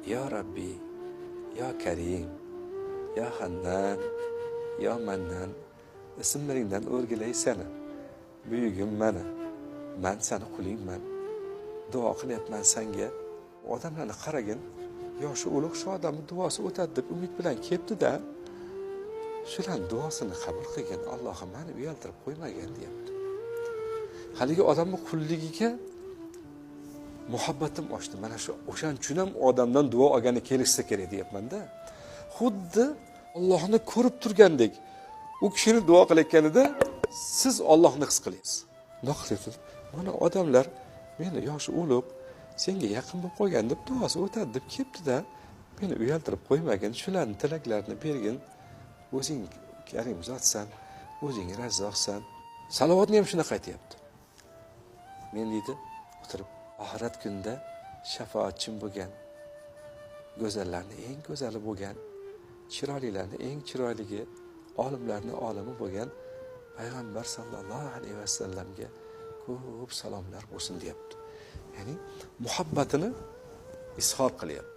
Ya Rabbi, Ya Karim, Ya Hannan, Ya Mannan ismlaringdan o'rgilay seni. Buyugim mana. Men seni qulingman. Duo qilyapman senga. Odamlarni qaragin. Yoshi ulug' shu odamning duosi o'tadi deb umid bilan kelibdi-da. Shularning duosini qabul qilgan Allohim meni uyaltirib qo'ymagan deyapti. Haligi odamning qulligiga muhabbatim oshdi. Mana shu o'shan uchun ham odamdan duo olgani kelishsa kerak deyapman-da. Xuddi Allohni ko'rib turgandek u kishini duo qilayotganida siz Allohni his qilyapsiz. Nima qilyapsiz? Mana odamlar meni yoshi ulug' senga yaqin bo'lib qolgan deb duosi o'tadi deb kelibdi-da, meni uyaltirib qo'ymagin, shularning tilaklarini bergin. O'zing karim zotsan, o'zing razzoqsan. Salovatni ham shunaqa aytayapti. Men deydi, o'tirib oxirat kunida shafoatchim bo'lgan, go'zallarning eng go'zali bo'lgan, chiroylilarning eng chiroyligi, olimlarning olimi bo'lgan payg'ambar sallallohu alayhi vasallamga ko'p salomlar bo'lsin deyapti. Ya'ni muhabbatini izhor qilyapti.